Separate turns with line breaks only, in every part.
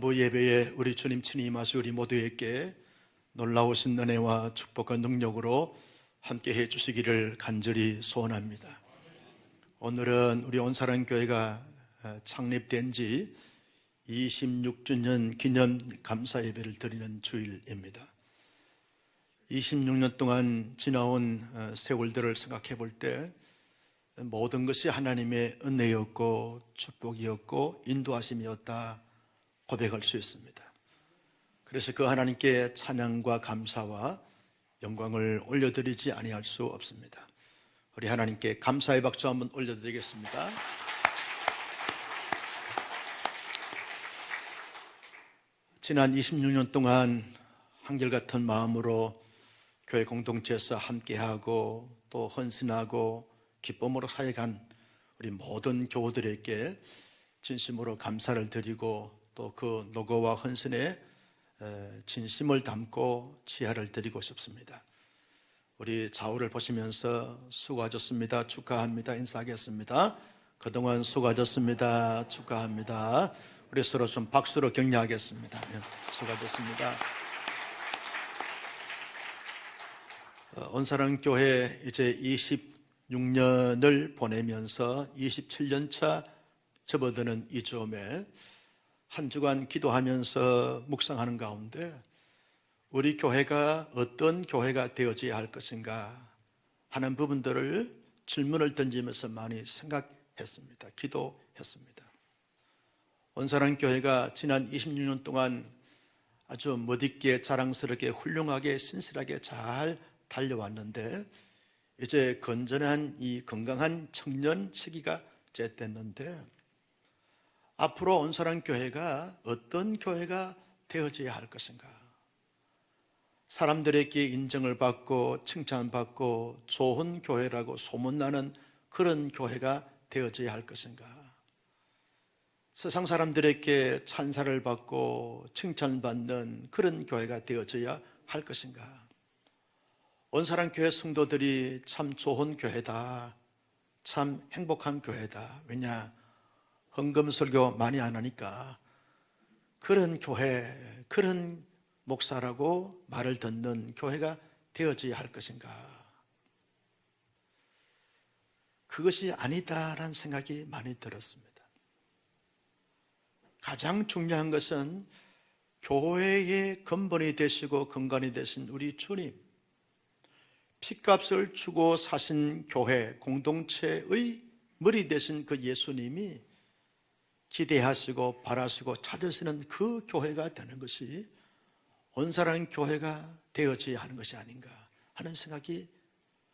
예배에 우리 주님 친히 임하시 우리 모두에게 놀라우신 은혜와 축복과 능력으로 함께 해주시기를 간절히 소원합니다. 오늘은 우리 온사랑교회가 창립된 지 26주년 기념 감사 예배를 드리는 주일입니다. 26년 동안 지나온 세월들을 생각해 볼 때 모든 것이 하나님의 은혜였고 축복이었고 인도하심이었다 고백할 수 있습니다. 그래서 그 하나님께 찬양과 감사와 영광을 올려드리지 아니할 수 없습니다. 우리 하나님께 감사의 박수 한번 올려드리겠습니다. 지난 26년 동안 한결같은 마음으로 교회 공동체에서 함께하고 또 헌신하고 기쁨으로 사역한 우리 모든 교우들에게 진심으로 감사를 드리고 또 그 노고와 헌신에 진심을 담고 치하를 드리고 싶습니다. 우리 좌우를 보시면서 수고하셨습니다, 축하합니다 인사하겠습니다. 그동안 수고하셨습니다, 축하합니다. 우리 서로 좀 박수로 격려하겠습니다. 수고하셨습니다. 온사랑교회 이제 26년을 보내면서 27년 차 접어드는 이 즈음에 한 주간 기도하면서 묵상하는 가운데 우리 교회가 어떤 교회가 되어져야 할 것인가 하는 부분들을 질문을 던지면서 많이 생각했습니다. 기도했습니다. 온사랑교회가 지난 26년 동안 아주 멋있게 자랑스럽게 훌륭하게 신실하게 잘 달려왔는데 이제 건전한 이 건강한 청년 시기가 됐는데 앞으로 온사랑교회가 어떤 교회가 되어져야 할 것인가, 사람들에게 인정을 받고 칭찬받고 좋은 교회라고 소문나는 그런 교회가 되어져야 할 것인가, 세상 사람들에게 찬사를 받고 칭찬받는 그런 교회가 되어져야 할 것인가, 온사랑교회 성도들이 참 좋은 교회다, 참 행복한 교회다, 왜냐 헌금설교 많이 안 하니까 그런 교회, 그런 목사라고 말을 듣는 교회가 되어져야 할 것인가, 그것이 아니다라는 생각이 많이 들었습니다. 가장 중요한 것은 교회의 근본이 되시고 근간이 되신 우리 주님, 핏값을 주고 사신 교회 공동체의 머리 되신 그 예수님이 기대하시고 바라시고 찾으시는 그 교회가 되는 것이 온사랑 교회가 되어져야 하는 것이 아닌가 하는 생각이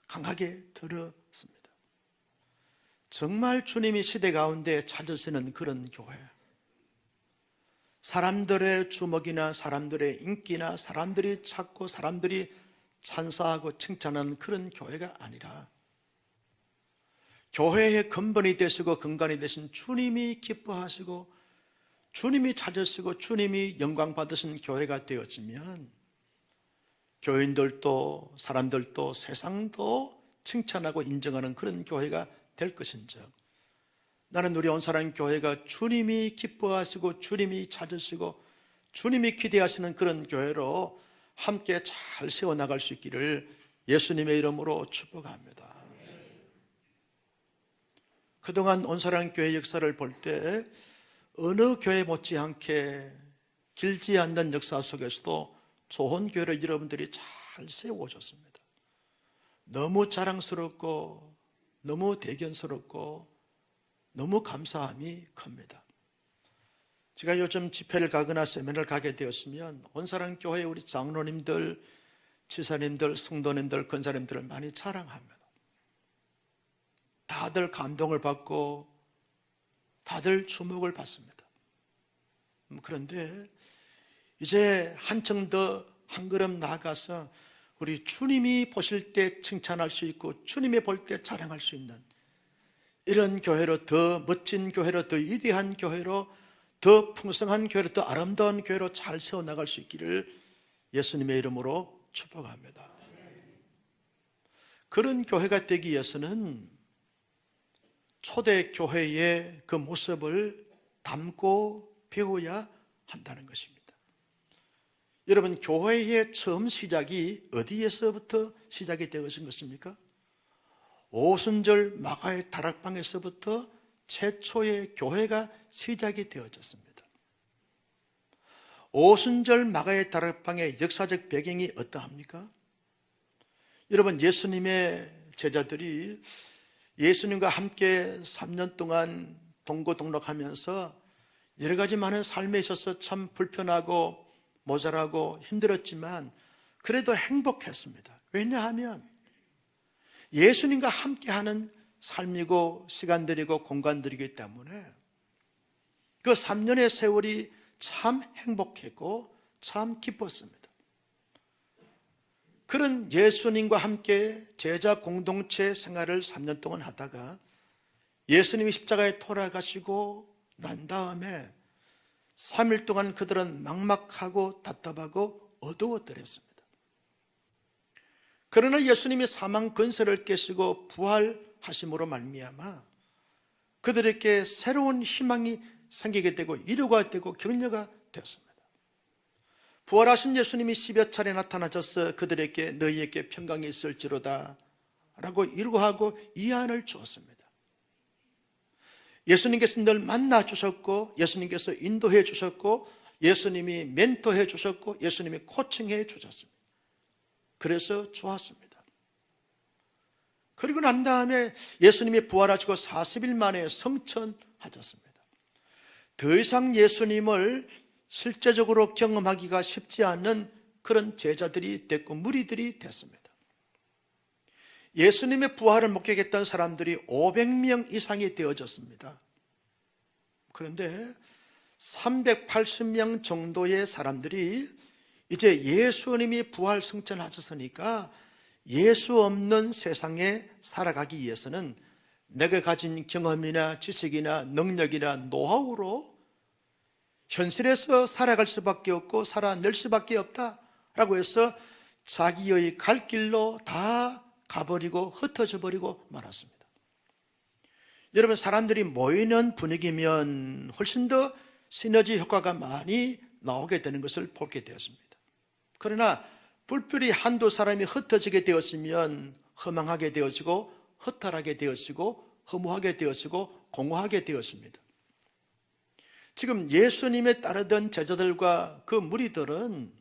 강하게 들었습니다. 정말 주님이 시대 가운데 찾으시는 그런 교회, 사람들의 주목이나 사람들의 인기나 사람들이 찾고 사람들이 찬사하고 칭찬하는 그런 교회가 아니라 교회의 근본이 되시고 근간이 되신 주님이 기뻐하시고 주님이 찾으시고 주님이 영광 받으신 교회가 되어지면 교인들도 사람들도 세상도 칭찬하고 인정하는 그런 교회가 될 것인즉, 나는 우리 온사랑교회가 주님이 기뻐하시고 주님이 찾으시고 주님이 기대하시는 그런 교회로 함께 잘 세워나갈 수 있기를 예수님의 이름으로 축복합니다. 그동안 온사랑교회 역사를 볼 때 어느 교회 못지않게 길지 않는 역사 속에서도 좋은 교회를 여러분들이 잘 세워오셨습니다. 너무 자랑스럽고 너무 대견스럽고 너무 감사함이 큽니다. 제가 요즘 집회를 가거나 세미나를 가게 되었으면 온사랑교회 우리 장로님들, 지사님들, 성도님들, 권사님들을 많이 자랑합니다. 다들 감동을 받고 다들 주목을 받습니다. 그런데 이제 한층 더 한 걸음 나아가서 우리 주님이 보실 때 칭찬할 수 있고 주님이 볼 때 자랑할 수 있는 이런 교회로, 더 멋진 교회로, 더 위대한 교회로, 더 풍성한 교회로, 더 아름다운 교회로 잘 세워나갈 수 있기를 예수님의 이름으로 축복합니다. 그런 교회가 되기 위해서는 초대교회의 그 모습을 담고 배워야 한다는 것입니다. 여러분, 교회의 처음 시작이 어디에서부터 시작이 되어진 것입니까? 오순절 마가의 다락방에서부터 최초의 교회가 시작이 되어졌습니다. 오순절 마가의 다락방의 역사적 배경이 어떠합니까? 여러분, 예수님의 제자들이 예수님과 함께 3년 동안 동고동락하면서 여러 가지 많은 삶에 있어서 참 불편하고 모자라고 힘들었지만 그래도 행복했습니다. 왜냐하면 예수님과 함께하는 삶이고 시간들이고 공간들이기 때문에 그 3년의 세월이 참 행복했고 참 기뻤습니다. 그런 예수님과 함께 제자 공동체 생활을 3년 동안 하다가 예수님이 십자가에 돌아가시고 난 다음에 3일 동안 그들은 막막하고 답답하고 어두웠더랬습니다. 그러나 예수님이 사망 근세를 깨시고 부활하심으로 말미암아 그들에게 새로운 희망이 생기게 되고 위로가 되고 격려가 되었습니다. 부활하신 예수님이 10여 차례 나타나셔서 그들에게 너희에게 평강이 있을지로다 라고 위로하고 위안을 주었습니다. 예수님께서 늘 만나 주셨고 예수님께서 인도해 주셨고 예수님이 멘토해 주셨고 예수님이 코칭해 주셨습니다. 그래서 좋았습니다. 그리고 난 다음에 예수님이 부활하시고 40일 만에 성천하셨습니다. 더 이상 예수님을 실제적으로 경험하기가 쉽지 않은 그런 제자들이 됐고 무리들이 됐습니다. 예수님의 부활을 목격했던 사람들이 500명 이상이 되어졌습니다. 그런데 380명 정도의 사람들이 이제 예수님이 부활 승천하셨으니까 예수 없는 세상에 살아가기 위해서는 내가 가진 경험이나 지식이나 능력이나 노하우로 현실에서 살아갈 수밖에 없고 살아낼 수밖에 없다라고 해서 자기의 갈 길로 다 가버리고 흩어져 버리고 말았습니다. 여러분, 사람들이 모이는 분위기면 훨씬 더 시너지 효과가 많이 나오게 되는 것을 보게 되었습니다. 그러나 뿔뿔이 한두 사람이 흩어지게 되었으면 허망하게 되어지고 허탈하게 되어지고 허무하게 되어지고 공허하게 되었습니다. 지금 예수님에 따르던 제자들과 그 무리들은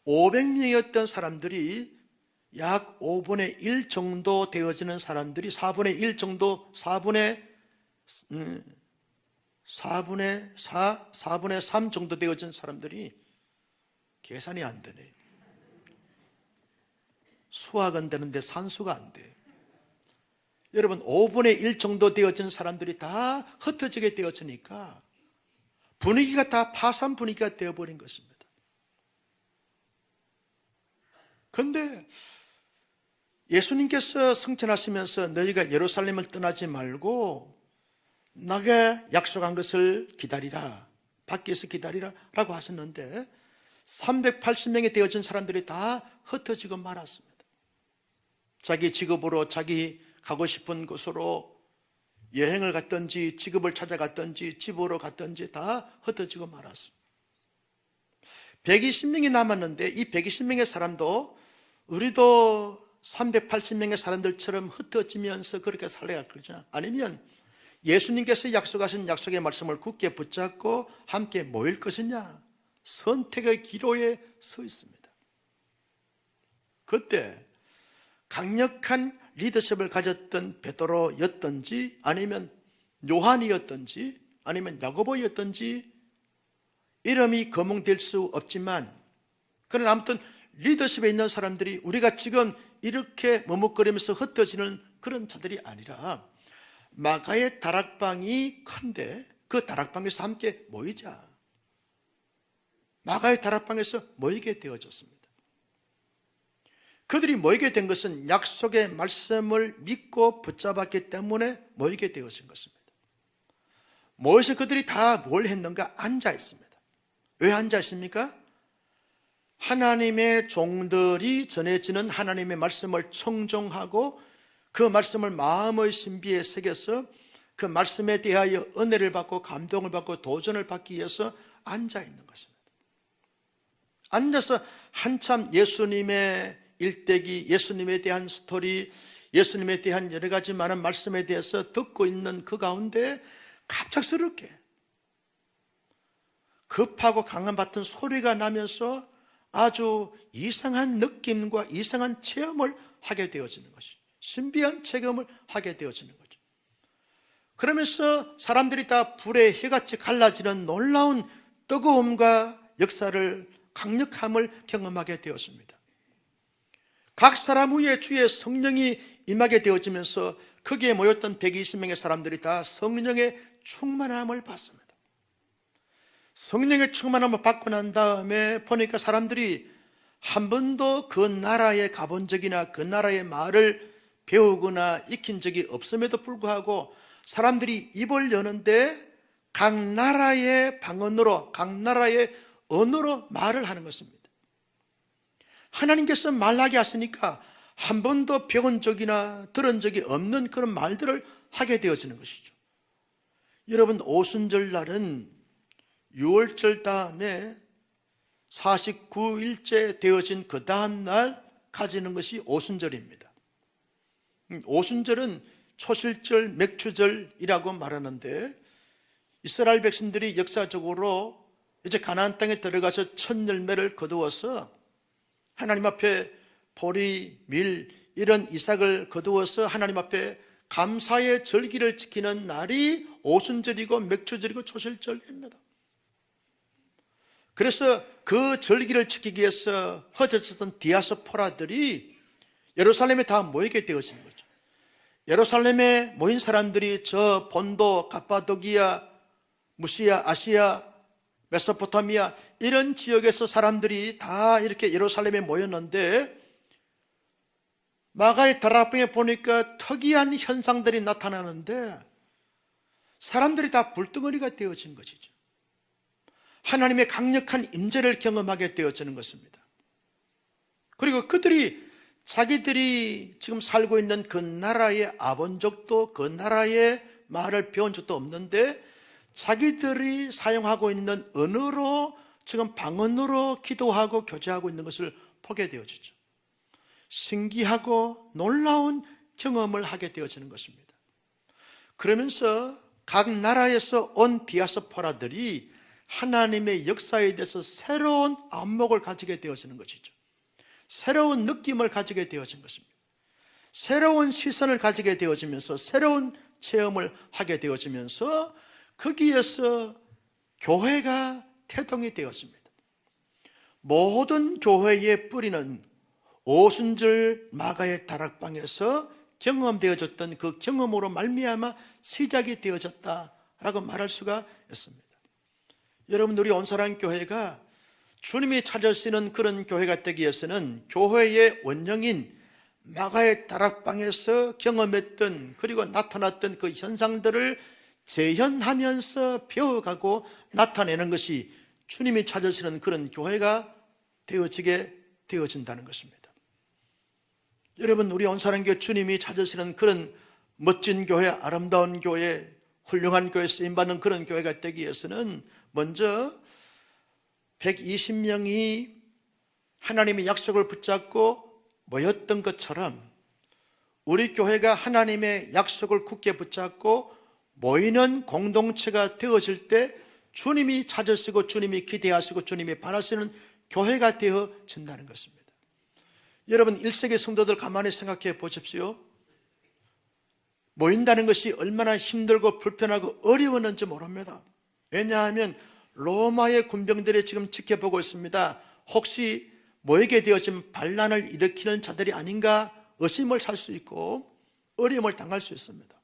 500명이었던 사람들이 약 5분의 1 정도 되어지는 사람들이 4분의 1 정도 4분의 3 정도 되어진 사람들이 계산이 안 되네. 수학은 되는데 산수가 안 돼. 여러분, 5분의 1 정도 되어진 사람들이 다 흩어지게 되었으니까 분위기가 다 파산 분위기가 되어버린 것입니다. 그런데 예수님께서 승천하시면서 너희가 예루살렘을 떠나지 말고 내가 약속한 것을 기다리라, 밖에서 기다리라 라고 하셨는데 380명이 되어진 사람들이 다 흩어지고 말았습니다. 자기 직업으로 자기 가고 싶은 곳으로 여행을 갔든지 직업을 찾아갔든지 집으로 갔든지 다 흩어지고 말았습니다. 120명이 남았는데 이 120명의 사람도 우리도 380명의 사람들처럼 흩어지면서 그렇게 살아갈 거죠. 아니면 예수님께서 약속하신 약속의 말씀을 굳게 붙잡고 함께 모일 것이냐, 선택의 기로에 서 있습니다. 그때 강력한 리더십을 가졌던 베드로였던지 아니면 요한이었던지 아니면 야고보였던지 이름이 거명될 수 없지만, 그러나 아무튼 리더십에 있는 사람들이 우리가 지금 이렇게 머뭇거리면서 흩어지는 그런 자들이 아니라 마가의 다락방이 큰데 그 다락방에서 함께 모이자. 마가의 다락방에서 모이게 되어졌습니다. 그들이 모이게 된 것은 약속의 말씀을 믿고 붙잡았기 때문에 모이게 되어진 것입니다. 모여서 그들이 다 뭘 했는가? 앉아 있습니다. 왜 앉아 있습니까? 하나님의 종들이 전해지는 하나님의 말씀을 청종하고 그 말씀을 마음의 신비에 새겨서 그 말씀에 대하여 은혜를 받고 감동을 받고 도전을 받기 위해서 앉아 있는 것입니다. 앉아서 한참 예수님의 일대기, 예수님에 대한 스토리, 예수님에 대한 여러 가지 많은 말씀에 대해서 듣고 있는 그 가운데 갑작스럽게 급하고 강한 같은 소리가 나면서 아주 이상한 느낌과 이상한 체험을 하게 되어지는 것이죠. 신비한 체험을 하게 되어지는 거죠. 그러면서 사람들이 다 불의 혀같이 갈라지는 놀라운 뜨거움과 역사를, 강력함을 경험하게 되었습니다. 각 사람 위에 주의 성령이 임하게 되어지면서 거기에 모였던 120명의 사람들이 다 성령의 충만함을 받습니다. 성령의 충만함을 받고 난 다음에 보니까 사람들이 한 번도 그 나라에 가본 적이나 그 나라의 말을 배우거나 익힌 적이 없음에도 불구하고 사람들이 입을 여는데 각 나라의 방언으로, 각 나라의 언어로 말을 하는 것입니다. 하나님께서 말하게 하시니까 한 번도 배운 적이나 들은 적이 없는 그런 말들을 하게 되어지는 것이죠. 여러분, 오순절 날은 6월절 다음에 49일째 되어진 그 다음 날 가지는 것이 오순절입니다. 오순절은 초실절, 맥추절이라고 말하는데 이스라엘 백성들이 역사적으로 이제 가나안 땅에 들어가서 첫 열매를 거두어서 하나님 앞에 보리, 밀 이런 이삭을 거두어서 하나님 앞에 감사의 절기를 지키는 날이 오순절이고 맥추절이고 초실절입니다. 그래서 그 절기를 지키기 위해서 흩어졌던 디아스포라들이 예루살렘에 다 모이게 되어진 거죠. 예루살렘에 모인 사람들이 저 본도, 갑바도기아, 무시아, 아시아, 메소포타미아 이런 지역에서 사람들이 다 이렇게 예루살렘에 모였는데 마가의 다락방에 보니까 특이한 현상들이 나타나는데 사람들이 다 불덩어리가 되어진 것이죠. 하나님의 강력한 임재를 경험하게 되어지는 것입니다. 그리고 그들이 자기들이 지금 살고 있는 그 나라에 아본 적도 그 나라의 말을 배운 적도 없는데 자기들이 사용하고 있는 언어로 지금 방언으로 기도하고 교제하고 있는 것을 보게 되어지죠. 신기하고 놀라운 경험을 하게 되어지는 것입니다. 그러면서 각 나라에서 온 디아스포라들이 하나님의 역사에 대해서 새로운 안목을 가지게 되어지는 것이죠. 새로운 느낌을 가지게 되어진 것입니다. 새로운 시선을 가지게 되어지면서 새로운 체험을 하게 되어지면서 거기에서 교회가 태동이 되었습니다. 모든 교회의 뿌리는 오순절 마가의 다락방에서 경험되어졌던 그 경험으로 말미암아 시작이 되어졌다라고 말할 수가 있습니다. 여러분, 우리 온사랑교회가 주님이 찾으시는 그런 교회가 되기 위해서는 교회의 원형인 마가의 다락방에서 경험했던 그리고 나타났던 그 현상들을 재현하면서 배워가고 나타내는 것이 주님이 찾으시는 그런 교회가 되어지게 되어진다는 것입니다. 여러분, 우리 온사랑교회 주님이 찾으시는 그런 멋진 교회, 아름다운 교회, 훌륭한 교회, 쓰임받는 그런 교회가 되기 위해서는 먼저 120명이 하나님의 약속을 붙잡고 모였던 것처럼 우리 교회가 하나님의 약속을 굳게 붙잡고 모이는 공동체가 되어질 때 주님이 찾으시고 주님이 기대하시고 주님이 바라시는 교회가 되어진다는 것입니다. 여러분, 1세기 성도들 가만히 생각해 보십시오. 모인다는 것이 얼마나 힘들고 불편하고 어려웠는지 모릅니다. 왜냐하면 로마의 군병들이 지금 지켜보고 있습니다. 혹시 모이게 되어진 반란을 일으키는 자들이 아닌가 의심을 살 수 있고 어려움을 당할 수 있습니다.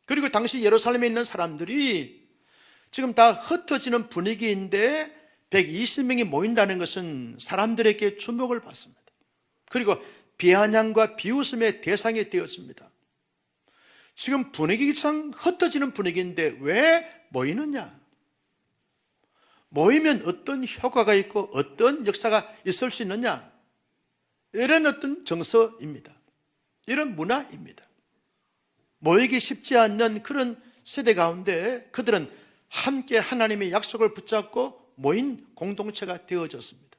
그리고 당시 예루살렘에 있는 사람들이 지금 다 흩어지는 분위기인데 120명이 모인다는 것은 사람들에게 주목을 받습니다. 그리고 비아냥과 비웃음의 대상이 되었습니다. 지금 분위기상 흩어지는 분위기인데 왜 모이느냐? 모이면 어떤 효과가 있고 어떤 역사가 있을 수 있느냐? 이런 어떤 정서입니다. 이런 문화입니다. 모이기 쉽지 않는 그런 세대 가운데 그들은 함께 하나님의 약속을 붙잡고 모인 공동체가 되어졌습니다.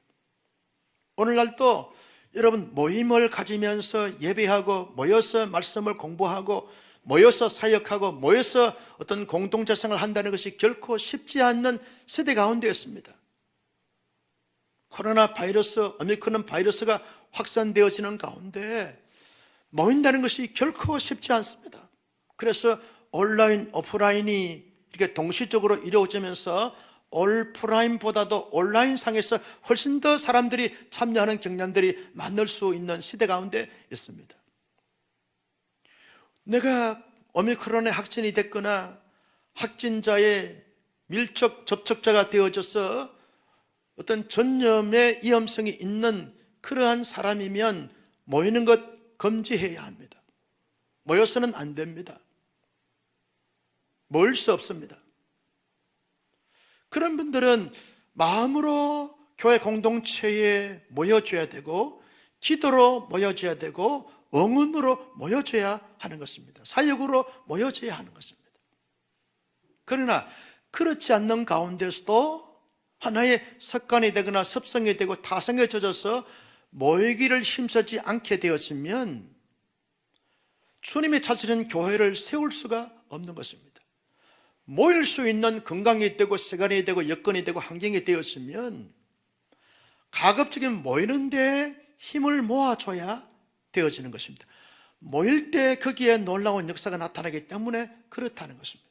오늘날도 여러분 모임을 가지면서 예배하고 모여서 말씀을 공부하고 모여서 사역하고 모여서 어떤 공동체 생활을 한다는 것이 결코 쉽지 않는 세대 가운데 있습니다. 코로나 바이러스, 오미크론 바이러스가 확산되어지는 가운데 모인다는 것이 결코 쉽지 않습니다. 그래서 온라인, 오프라인이 이렇게 동시적으로 이루어지면서 오프라인보다도 온라인상에서 훨씬 더 사람들이 참여하는 경향들이 많을 수 있는 시대 가운데 있습니다. 내가 오미크론에 확진이 됐거나 확진자의 밀접 접촉자가 되어져서 어떤 전염의 위험성이 있는 그러한 사람이면 모이는 것 금지해야 합니다. 모여서는 안 됩니다. 모일 수 없습니다. 그런 분들은 마음으로 교회 공동체에 모여줘야 되고 기도로 모여줘야 되고 응원으로 모여줘야 하는 것입니다. 사역으로 모여줘야 하는 것입니다. 그러나 그렇지 않는 가운데서도 하나의 습관이 되거나 습성이 되고 타성에 젖어서 모이기를 힘쓰지 않게 되었으면 주님이 찾으시는 교회를 세울 수가 없는 것입니다. 모일 수 있는 건강이 되고 시간이 되고 여건이 되고 환경이 되었으면 가급적이면 모이는데 힘을 모아줘야 되어지는 것입니다. 모일 때 거기에 놀라운 역사가 나타나기 때문에 그렇다는 것입니다.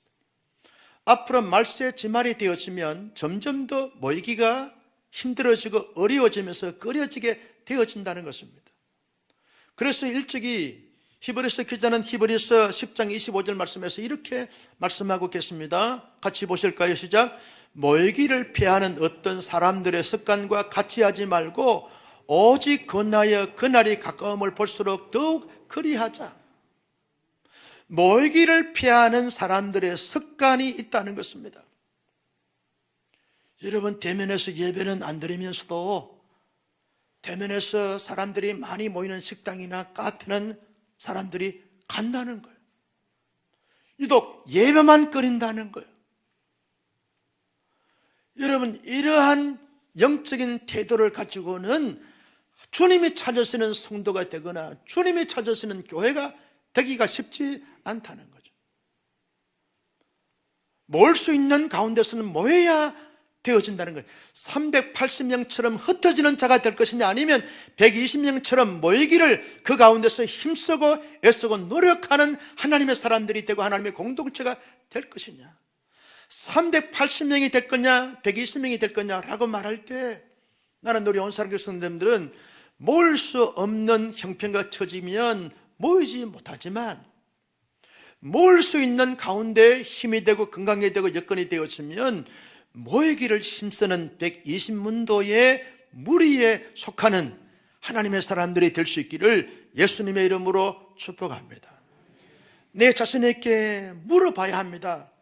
앞으로 말세 지말이 되어지면 점점 더 모이기가 힘들어지고 어려워지면서 꺼려지게 되어진다는 것입니다. 그래서 일찍이 히브리서 기자는 히브리서 10장 25절 말씀에서 이렇게 말씀하고 계십니다. 같이 보실까요? 시작. 모이기를 피하는 어떤 사람들의 습관과 같이 하지 말고 오직 건하여 그날이 가까움을 볼수록 더욱 그리하자. 모이기를 피하는 사람들의 습관이 있다는 것입니다. 여러분, 대면에서 예배는 안 드리면서도 대면에서 사람들이 많이 모이는 식당이나 카페는 사람들이 간다는 거예요. 유독 예배만 꺼린다는 거예요. 여러분, 이러한 영적인 태도를 가지고는 주님이 찾으시는 성도가 되거나 주님이 찾으시는 교회가 되기가 쉽지 않다는 거죠. 모을 수 있는 가운데서는 모여야 되어진다는 거예요. 380명처럼 흩어지는 자가 될 것이냐, 아니면 120명처럼 모이기를 그 가운데서 힘쓰고 애쓰고 노력하는 하나님의 사람들이 되고 하나님의 공동체가 될 것이냐, 380명이 될 거냐 120명이 될 거냐라고 말할 때 나는 우리 온사랑교회 성도님들은 모을 수 없는 형편과 처지면 모이지 못하지만 모을 수 있는 가운데 힘이 되고 건강이 되고 여건이 되었으면 모이기를 힘쓰는 120문도의 무리에 속하는 하나님의 사람들이 될 수 있기를 예수님의 이름으로 축복합니다. 내 자신에게 물어봐야 합니다.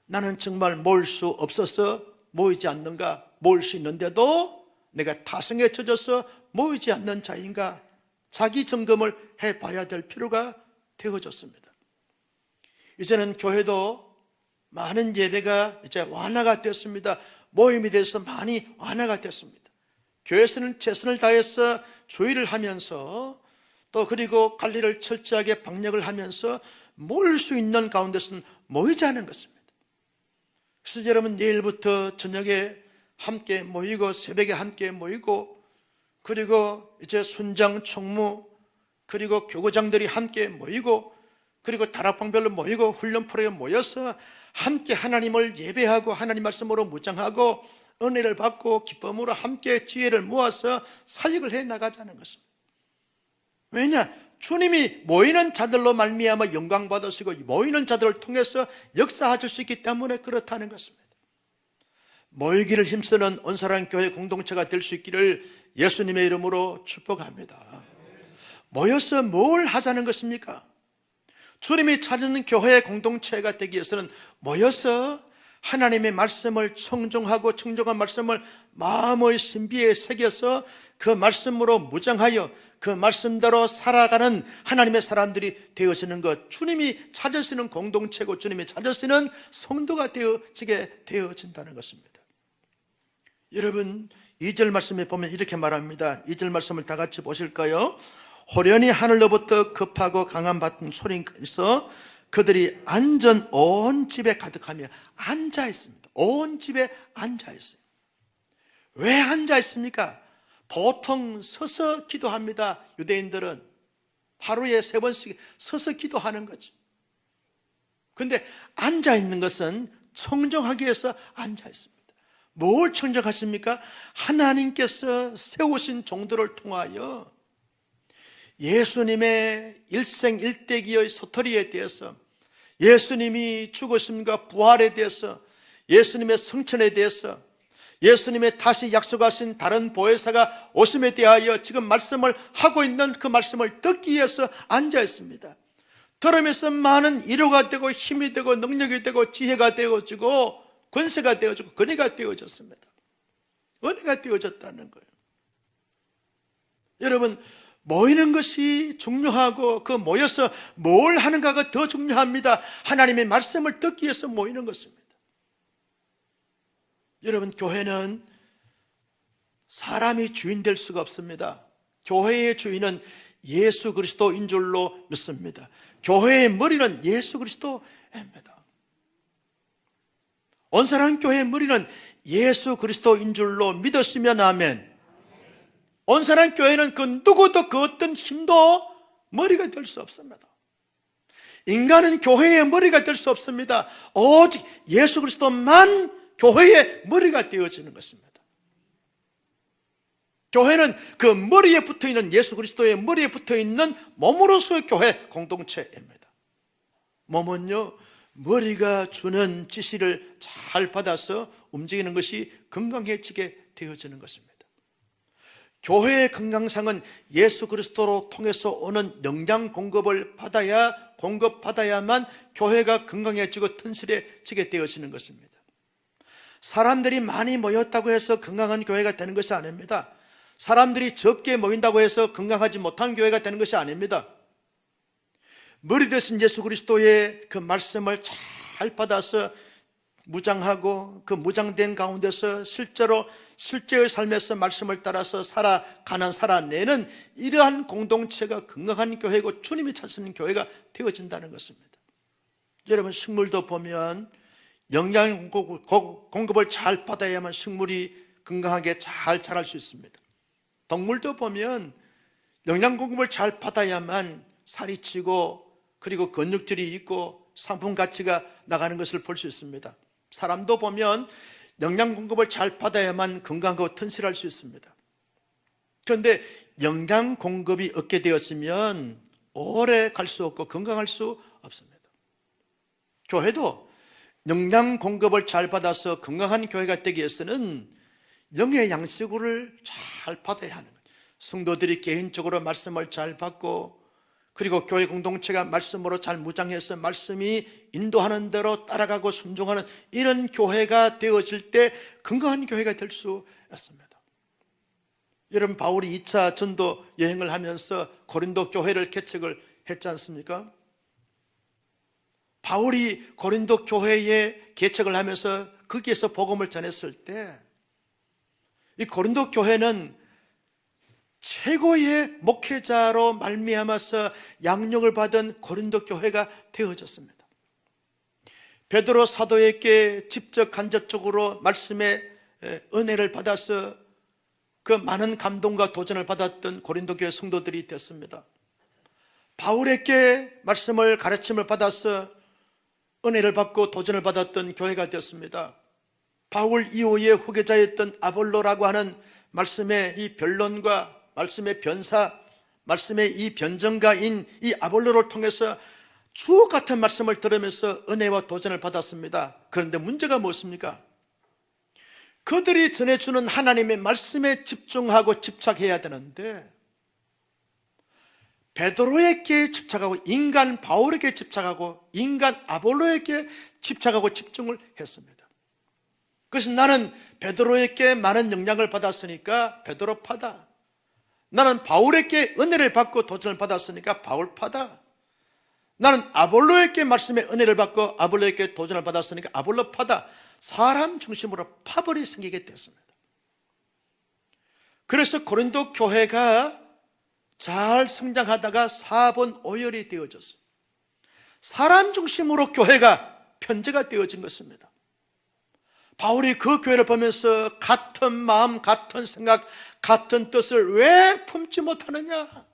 나는 정말 모일 수 없어서 모이지 않는가? 모일 수 있는데도 내가 타성에 젖어서 모이지 않는 자인가? 자기 점검을 해봐야 될 필요가 되어졌습니다. 이제는 교회도 많은 예배가 이제 완화가 됐습니다. 모임이 돼서 많이 완화가 됐습니다. 교회에서는 최선을 다해서 주의를 하면서 또 그리고 관리를 철저하게 방역을 하면서 모일 수 있는 가운데서는 모이자는 것입니다. 그래서 여러분, 내일부터 저녁에 함께 모이고 새벽에 함께 모이고 그리고 이제 순장, 총무 그리고 교구장들이 함께 모이고 그리고 다락방별로 모이고 훈련 프로에 모여서 함께 하나님을 예배하고 하나님 말씀으로 무장하고 은혜를 받고 기쁨으로 함께 지혜를 모아서 사역을 해 나가자는 것입니다. 왜냐? 주님이 모이는 자들로 말미암아 영광 받으시고 모이는 자들을 통해서 역사하실 수 있기 때문에 그렇다는 것입니다. 모이기를 힘쓰는 온사랑 교회 공동체가 될 수 있기를 예수님의 이름으로 축복합니다. 모여서 뭘 하자는 것입니까? 주님이 찾는 교회의 공동체가 되기 위해서는 모여서 하나님의 말씀을 청종하고 청정한 말씀을 마음의 신비에 새겨서 그 말씀으로 무장하여 그 말씀대로 살아가는 하나님의 사람들이 되어지는 것, 주님이 찾으시는 공동체고 주님이 찾으시는 성도가 되어지게 되어진다는 것입니다. 여러분, 2절 말씀에 보면 이렇게 말합니다. 2절 말씀을 다 같이 보실까요? 호련히 하늘로부터 급하고 강한 바람 소리가 있어 그들이 안전 온 집에 가득하며 앉아 있습니다. 온 집에 앉아 있어요. 왜 앉아 있습니까? 보통 서서 기도합니다. 유대인들은 하루에 3번씩 서서 기도하는 거죠. 그런데 앉아 있는 것은 청정하기 위해서 앉아 있습니다. 뭘 청정하십니까? 하나님께서 세우신 종들을 통하여 예수님의 일생일대기의 소터리에 대해서, 예수님이 죽으심과 부활에 대해서, 예수님의 성천에 대해서, 예수님의 다시 약속하신 다른 보혜사가 오심에 대하여 지금 말씀을 하고 있는 그 말씀을 듣기 위해서 앉아 있습니다. 들으면서 많은 위로가 되고 힘이 되고 능력이 되고 지혜가 되어지고 권세가 되어지고 은혜가 되어졌습니다. 은혜가 되어졌다는 거예요. 여러분, 모이는 것이 중요하고 그 모여서 뭘 하는가가 더 중요합니다. 하나님의 말씀을 듣기 위해서 모이는 것입니다. 여러분, 교회는 사람이 주인 될 수가 없습니다. 교회의 주인은 예수 그리스도인 줄로 믿습니다. 교회의 머리는 예수 그리스도입니다. 온사랑 교회의 머리는 예수 그리스도인 줄로 믿었으면 아멘. 온사랑 교회는 그 누구도 그 어떤 힘도 머리가 될 수 없습니다. 인간은 교회의 머리가 될 수 없습니다. 오직 예수 그리스도만 교회의 머리가 되어지는 것입니다. 교회는 그 머리에 붙어있는 예수 그리스도의 머리에 붙어있는 몸으로서의 교회 공동체입니다. 몸은요, 머리가 주는 지시를 잘 받아서 움직이는 것이 건강해지게 되어지는 것입니다. 교회의 건강상은 예수 그리스도로 통해서 오는 영양 공급받아야만 교회가 건강해지고 튼실해지게 되어지는 것입니다. 사람들이 많이 모였다고 해서 건강한 교회가 되는 것이 아닙니다. 사람들이 적게 모인다고 해서 건강하지 못한 교회가 되는 것이 아닙니다. 머리 대신 예수 그리스도의 그 말씀을 잘 받아서 무장하고 그 무장된 가운데서 실제의 삶에서 말씀을 따라서 살아내는 이러한 공동체가 건강한 교회고 주님이 찾으시는 교회가 되어진다는 것입니다. 여러분, 식물도 보면 영양 공급을 잘 받아야만 식물이 건강하게 잘 자랄 수 있습니다. 동물도 보면 영양 공급을 잘 받아야만 살이 찌고 그리고 근육질이 있고 상품 가치가 나가는 것을 볼 수 있습니다. 사람도 보면 영양 공급을 잘 받아야만 건강하고 튼실할 수 있습니다. 그런데 영양 공급이 없게 되었으면 오래 갈 수 없고 건강할 수 없습니다. 교회도 영양 공급을 잘 받아서 건강한 교회가 되기 위해서는 영의 양식을 잘 받아야 하는 거예요. 성도들이 개인적으로 말씀을 잘 받고 그리고 교회 공동체가 말씀으로 잘 무장해서 말씀이 인도하는 대로 따라가고 순종하는 이런 교회가 되어질 때 건강한 교회가 될 수 있습니다. 여러분, 바울이 2차 전도 여행을 하면서 고린도 교회를 개척을 했지 않습니까? 바울이 고린도 교회에 개척을 하면서 거기에서 복음을 전했을 때 이 고린도 교회는 최고의 목회자로 말미암아서 양육을 받은 고린도 교회가 되어졌습니다. 베드로 사도에게 직접 간접적으로 말씀의 은혜를 받아서 그 많은 감동과 도전을 받았던 고린도 교회 성도들이 됐습니다. 바울에게 말씀을 가르침을 받아서 은혜를 받고 도전을 받았던 교회가 되었습니다. 바울 이후에 후계자였던 아볼로라고 하는 말씀의 이 변론과 말씀의 변사, 말씀의 이 변정가인 이 아볼로를 통해서 주옥 같은 말씀을 들으면서 은혜와 도전을 받았습니다. 그런데 문제가 무엇입니까? 그들이 전해주는 하나님의 말씀에 집중하고 집착해야 되는데 베드로에게 집착하고 인간 바울에게 집착하고 인간 아볼로에게 집착하고 집중을 했습니다. 그래서 나는 베드로에게 많은 영향을 받았으니까 베드로파다. 나는 바울에게 은혜를 받고 도전을 받았으니까 바울파다. 나는 아볼로에게 말씀의 은혜를 받고 아볼로에게 도전을 받았으니까 아볼로파다. 사람 중심으로 파벌이 생기게 됐습니다. 그래서 고린도 교회가 잘 성장하다가 사번 오열이 되어졌어요. 사람 중심으로 교회가 편제가 되어진 것입니다. 바울이 그 교회를 보면서 같은 마음, 같은 생각, 같은 뜻을 왜 품지 못하느냐?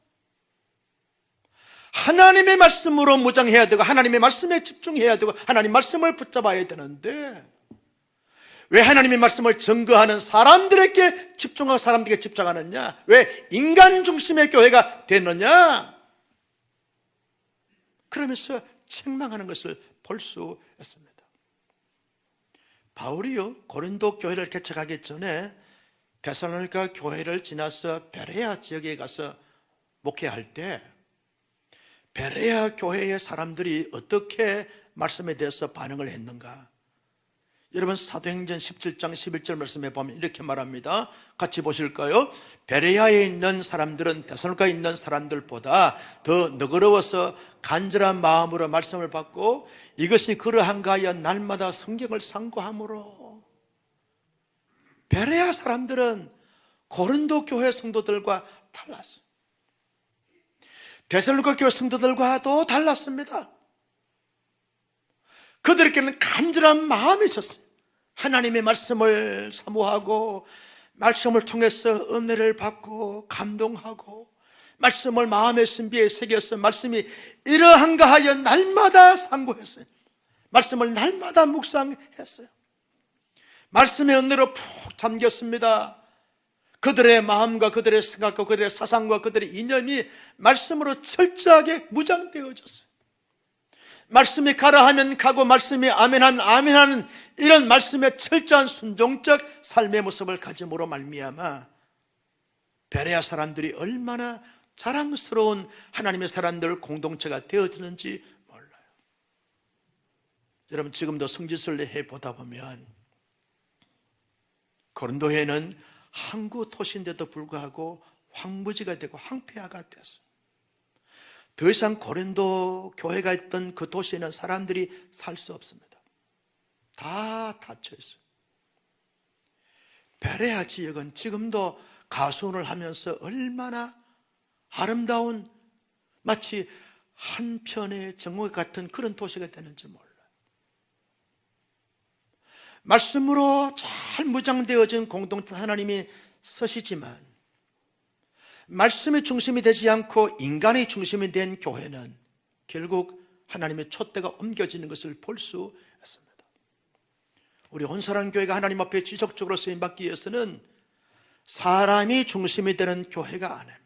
하나님의 말씀으로 무장해야 되고 하나님의 말씀에 집중해야 되고 하나님 말씀을 붙잡아야 되는데 왜 하나님의 말씀을 증거하는 사람들에게 집중하고 사람들에게 집착하느냐? 왜 인간 중심의 교회가 되느냐? 그러면서 책망하는 것을 볼 수 있습니다. 바울이요, 고린도 교회를 개척하기 전에 데살로니가 교회를 지나서 베레아 지역에 가서 목회할 때 베레아 교회의 사람들이 어떻게 말씀에 대해서 반응을 했는가? 여러분 사도행전 17장 11절 말씀에 보면 이렇게 말합니다. 같이 보실까요? 베레아에 있는 사람들은 데살로니가에 있는 사람들보다 더 너그러워서 간절한 마음으로 말씀을 받고 이것이 그러한가 하여 날마다 성경을 상고함으로. 베레아 사람들은 고린도 교회 성도들과 달랐어요. 데살로니가 교회 성도들과도 달랐습니다. 그들에게는 간절한 마음이 있었어요. 하나님의 말씀을 사모하고 말씀을 통해서 은혜를 받고 감동하고 말씀을 마음의 신비에 새겨서 말씀이 이러한가 하여 날마다 상고했어요. 말씀을 날마다 묵상했어요. 말씀의 은혜로 푹 잠겼습니다. 그들의 마음과 그들의 생각과 그들의 사상과 그들의 이념이 말씀으로 철저하게 무장되어졌어요. 말씀이 가라 하면 가고 말씀이 아멘하면 아멘하는 이런 말씀의 철저한 순종적 삶의 모습을 가짐으로 말미암아 베레아 사람들이 얼마나 자랑스러운 하나님의 사람들 공동체가 되어지는지 몰라요. 여러분 지금도 성지순례 해보다 보면 고린도에는 항구 도시인데도 불구하고 황무지가 되고 황폐화가 됐어요. 더 이상 고린도 교회가 있던 그 도시에는 사람들이 살 수 없습니다. 다 닫혀 있어요. 베레아 지역은 지금도 가수원을 하면서 얼마나 아름다운 마치 한편의 정원 같은 그런 도시가 되는지 몰라요. 말씀으로 잘 무장되어진 공동체 하나님이 서시지만 말씀의 중심이 되지 않고 인간의 중심이 된 교회는 결국 하나님의 촛대가 옮겨지는 것을 볼 수 있습니다. 우리 온사랑 교회가 하나님 앞에 지속적으로 쓰임받기 위해서는 사람이 중심이 되는 교회가 아닙니다.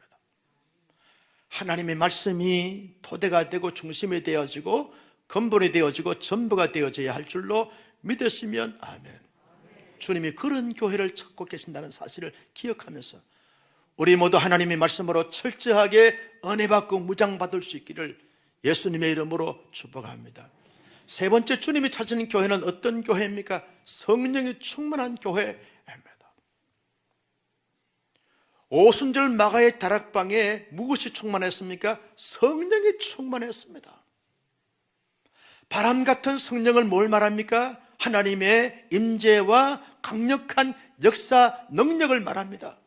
하나님의 말씀이 토대가 되고 중심이 되어지고 근본이 되어지고 전부가 되어져야 할 줄로 믿으시면 아멘. 주님이 그런 교회를 찾고 계신다는 사실을 기억하면서 우리 모두 하나님의 말씀으로 철저하게 은혜 받고 무장받을 수 있기를 예수님의 이름으로 축복합니다. 세 번째 주님이 찾은 교회는 어떤 교회입니까? 성령이 충만한 교회입니다. 오순절 마가의 다락방에 무엇이 충만했습니까? 성령이 충만했습니다. 바람 같은 성령을 뭘 말합니까? 하나님의 임재와 강력한 역사 능력을 말합니다.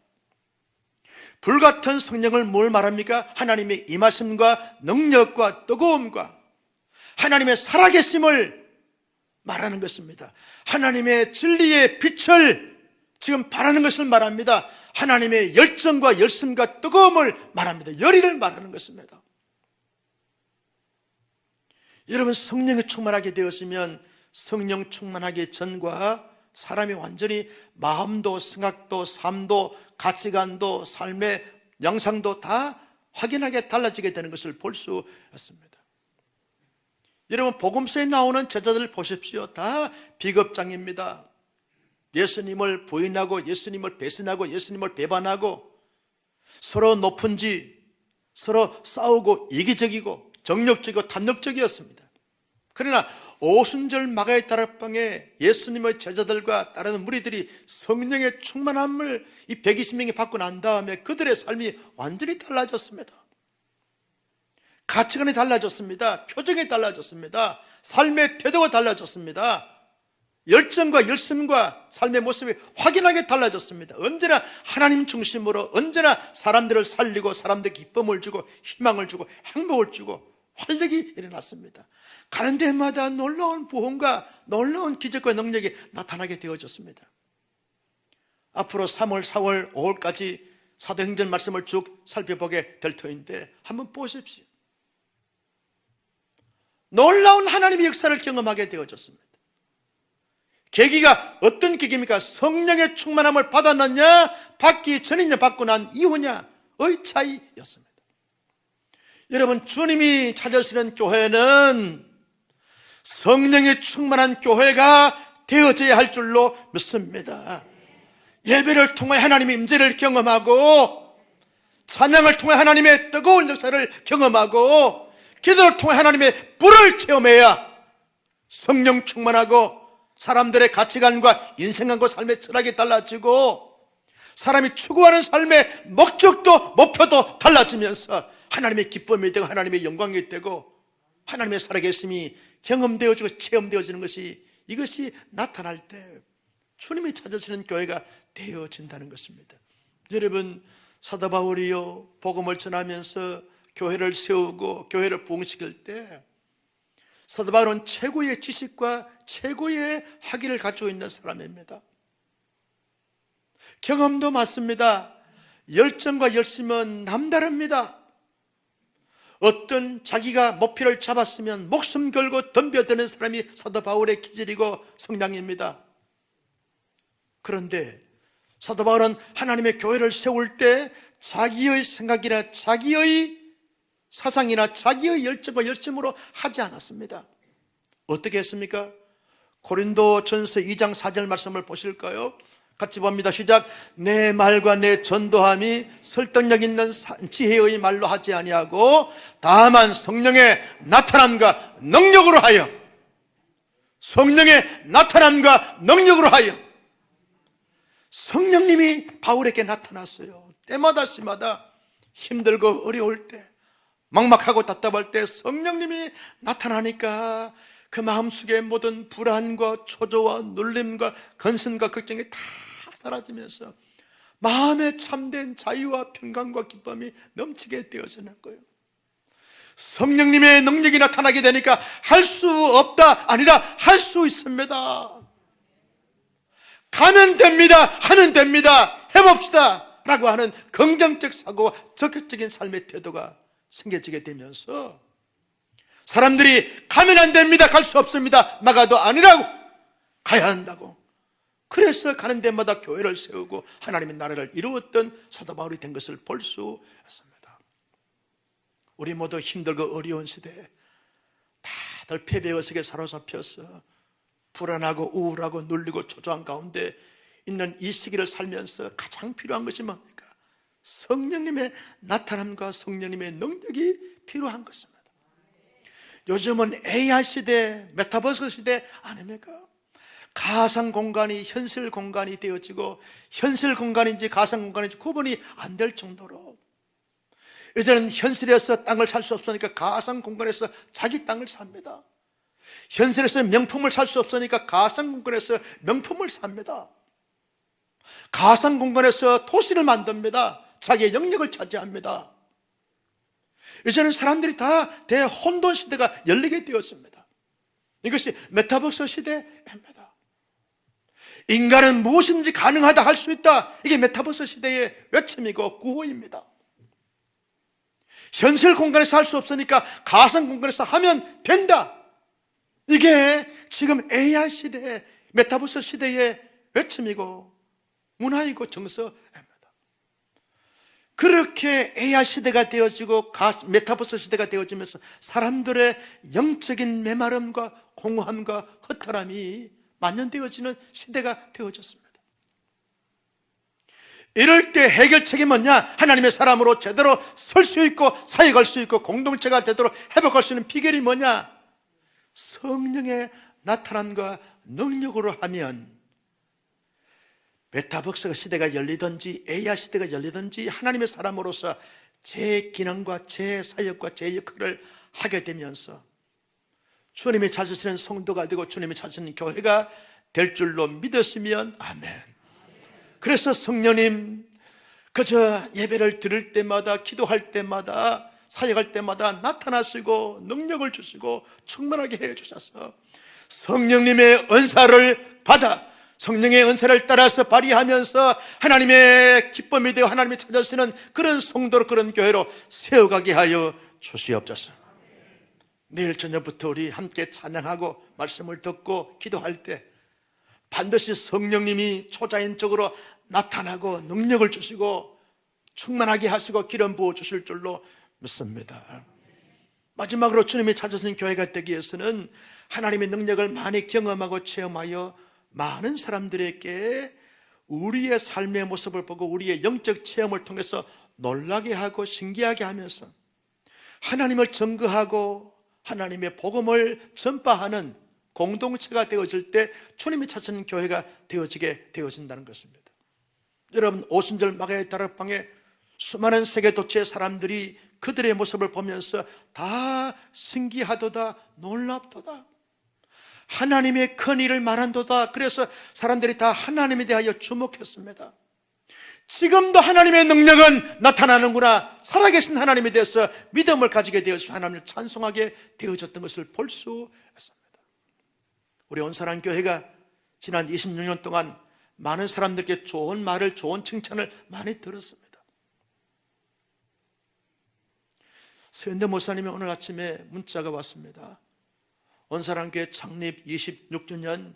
불같은 성령을 뭘 말합니까? 하나님의 임하심과 능력과 뜨거움과 하나님의 살아계심을 말하는 것입니다. 하나님의 진리의 빛을 지금 바라는 것을 말합니다. 하나님의 열정과 열심과 뜨거움을 말합니다. 열의를 말하는 것입니다. 여러분 성령이 충만하게 되었으면 성령 충만하기 전과 사람이 완전히 마음도 생각도 삶도 가치관도 삶의 양상도 다 확연하게 달라지게 되는 것을 볼 수 있습니다. 여러분 복음서에 나오는 제자들 보십시오. 다 비겁장입니다. 예수님을 부인하고 예수님을 배신하고 예수님을 배반하고 서로 높은지 서로 싸우고 이기적이고 정력적이고 탐욕적이었습니다. 그러나 오순절 마가의 다락방에 예수님의 제자들과 따르는 무리들이 성령의 충만함을 이 120명이 받고 난 다음에 그들의 삶이 완전히 달라졌습니다. 가치관이 달라졌습니다. 표정이 달라졌습니다. 삶의 태도가 달라졌습니다. 열정과 열심과 삶의 모습이 확연하게 달라졌습니다. 언제나 하나님 중심으로, 언제나 사람들을 살리고 사람들에게 기쁨을 주고 희망을 주고 행복을 주고 활력이 일어났습니다. 가는 데마다 놀라운 부흥과 놀라운 기적과 능력이 나타나게 되어졌습니다. 앞으로 3월, 4월, 5월까지 사도행전 말씀을 쭉 살펴보게 될 터인데 한번 보십시오. 놀라운 하나님의 역사를 경험하게 되어졌습니다. 계기가 어떤 계기입니까? 성령의 충만함을 받았느냐, 받기 전이냐, 받고 난 이후냐의 차이였습니다. 여러분, 주님이 찾으시는 교회는 성령이 충만한 교회가 되어져야 할 줄로 믿습니다. 예배를 통해 하나님의 임재를 경험하고, 찬양을 통해 하나님의 뜨거운 역사를 경험하고, 기도를 통해 하나님의 불을 체험해야 성령 충만하고 사람들의 가치관과 인생관과 삶의 철학이 달라지고 사람이 추구하는 삶의 목적도 목표도 달라지면서 하나님의 기쁨이 되고 하나님의 영광이 되고 하나님의 살아계심이 경험되어지고 체험되어지는 것이, 이것이 나타날 때 주님이 찾으시는 교회가 되어진다는 것입니다. 여러분, 사도 바울이요 복음을 전하면서 교회를 세우고 교회를 부흥시킬 때 사도 바울은 최고의 지식과 최고의 학위를 가지고 있는 사람입니다. 경험도 많습니다. 열정과 열심은 남다릅니다. 어떤 자기가 목표를 잡았으면 목숨 걸고 덤벼드는 사람이 사도 바울의 기질이고 성향입니다. 그런데 사도 바울은 하나님의 교회를 세울 때 자기의 생각이나 자기의 사상이나 자기의 열정과 열심으로 하지 않았습니다. 어떻게 했습니까? 고린도 전서 2장 4절 말씀을 보실까요? 같이 봅니다. 시작. 내 말과 내 전도함이 설득력 있는 지혜의 말로 하지 아니하고 다만 성령의 나타남과 능력으로 하여, 성령의 나타남과 능력으로 하여. 성령님이 바울에게 나타났어요. 때마다 시마다 힘들고 어려울 때, 막막하고 답답할 때 성령님이 나타나니까 그 마음속에 모든 불안과 초조와 눌림과 근심과 걱정이 다 사라지면서 마음에 참된 자유와 평강과 기쁨이 넘치게 되어지는 거예요. 성령님의 능력이 나타나게 되니까 할 수 없다 아니라 할 수 있습니다. 가면 됩니다. 하면 됩니다. 해봅시다 라고 하는 긍정적 사고와 적극적인 삶의 태도가 생겨지게 되면서 사람들이 가면 안 됩니다, 갈 수 없습니다, 나가도 아니라고, 가야 한다고. 그래서 가는 데마다 교회를 세우고 하나님의 나라를 이루었던 사도 바울이 된 것을 볼 수 있습니다. 우리 모두 힘들고 어려운 시대에 다들 패배의식에 사로잡혀서 불안하고 우울하고 눌리고 초조한 가운데 있는 이 시기를 살면서 가장 필요한 것이 뭡니까? 성령님의 나타남과 성령님의 능력이 필요한 것입니다. 요즘은 AI 시대, 메타버스 시대 아닙니까? 가상 공간이 현실 공간이 되어지고 현실 공간인지 가상 공간인지 구분이 안 될 정도로 이제는 현실에서 땅을 살 수 없으니까 가상 공간에서 자기 땅을 삽니다. 현실에서 명품을 살 수 없으니까 가상 공간에서 명품을 삽니다. 가상 공간에서 도시를 만듭니다. 자기의 영역을 차지합니다. 이제는 사람들이 다 대혼돈 시대가 열리게 되었습니다. 이것이 메타버스 시대입니다. 인간은 무엇인지 가능하다 할 수 있다. 이게 메타버스 시대의 외침이고 구호입니다. 현실 공간에서 할 수 없으니까 가상 공간에서 하면 된다. 이게 지금 AI 시대의 메타버스 시대의 외침이고 문화이고 정서입니다. 그렇게 AI 시대가 되어지고 메타버스 시대가 되어지면서 사람들의 영적인 메마름과 공허함과 허탈함이 만연되어지는 시대가 되어졌습니다. 이럴 때 해결책이 뭐냐? 하나님의 사람으로 제대로 설 수 있고 사역할 수 있고 공동체가 제대로 회복할 수 있는 비결이 뭐냐? 성령의 나타남과 능력으로 하면 메타버스 시대가 열리든지 AI 시대가 열리든지 하나님의 사람으로서 제 기능과 제 사역과 제 역할을 하게 되면서 주님이 찾으시는 성도가 되고 주님이 찾으시는 교회가 될 줄로 믿으시면 아멘. 그래서 성령님 그저 예배를 드릴 때마다 기도할 때마다 사역할 때마다 나타나시고 능력을 주시고 충만하게 해주셔서 성령님의 은사를 받아 성령의 은사를 따라서 발휘하면서 하나님의 기쁨이 되어 하나님이 찾으시는 그런 성도로 그런 교회로 세워가게 하여 주시옵소서. 내일 저녁부터 우리 함께 찬양하고 말씀을 듣고 기도할 때 반드시 성령님이 초자연적으로 나타나고 능력을 주시고 충만하게 하시고 기름 부어 주실 줄로 믿습니다. 마지막으로 주님이 찾으시는 교회가 되기 위해서는 하나님의 능력을 많이 경험하고 체험하여 많은 사람들에게 우리의 삶의 모습을 보고 우리의 영적 체험을 통해서 놀라게 하고 신기하게 하면서 하나님을 증거하고 하나님의 복음을 전파하는 공동체가 되어질 때 주님이 찾으시는 교회가 되어진다는 것입니다. 여러분, 오순절 마가의 다락방에 수많은 세계 도처의 사람들이 그들의 모습을 보면서 다 신기하도다 놀랍도다 하나님의 큰 일을 말한도다. 그래서 사람들이 다 하나님에 대하여 주목했습니다. 지금도 하나님의 능력은 나타나는구나. 살아계신 하나님에 대해서 믿음을 가지게 되어서 하나님을 찬송하게 되어졌던 것을 볼 수 있습니다. 우리 온사랑 교회가 지난 26년 동안 많은 사람들께 좋은 말을, 좋은 칭찬을 많이 들었습니다. 서현대 목사님이 오늘 아침에 문자가 왔습니다. 온사랑교회 창립 26주년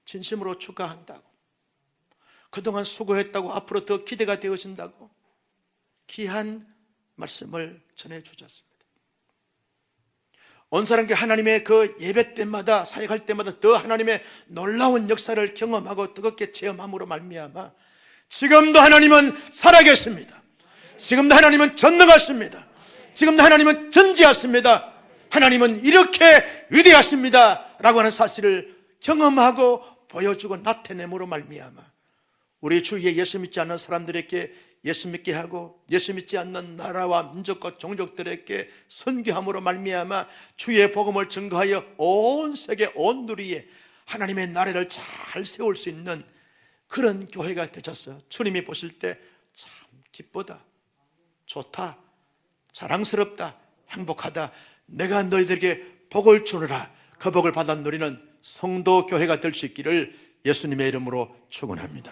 진심으로 축하한다고, 그동안 수고했다고, 앞으로 더 기대가 되어진다고 귀한 말씀을 전해주셨습니다. 온사랑교회 하나님의 그 예배 때마다 사역할 때마다 더 하나님의 놀라운 역사를 경험하고 뜨겁게 체험함으로 말미암아 지금도 하나님은 살아계십니다. 지금도 하나님은 전능하십니다. 지금도 하나님은 전지하십니다. 하나님은 이렇게 위대하십니다 라고 하는 사실을 경험하고 보여주고 나타냄으로 말미암아 우리 주위에 예수 믿지 않는 사람들에게 예수 믿게 하고 예수 믿지 않는 나라와 민족과 종족들에게 선교함으로 말미암아 주의 복음을 증거하여 온 세계 온 누리에 하나님의 나라를 잘 세울 수 있는 그런 교회가 되셨어요. 주님이 보실 때 참 기쁘다, 좋다, 자랑스럽다, 행복하다, 내가 너희들에게 복을 주느라 그 복을 받아 누리는 성도 교회가 될 수 있기를 예수님의 이름으로 축원합니다.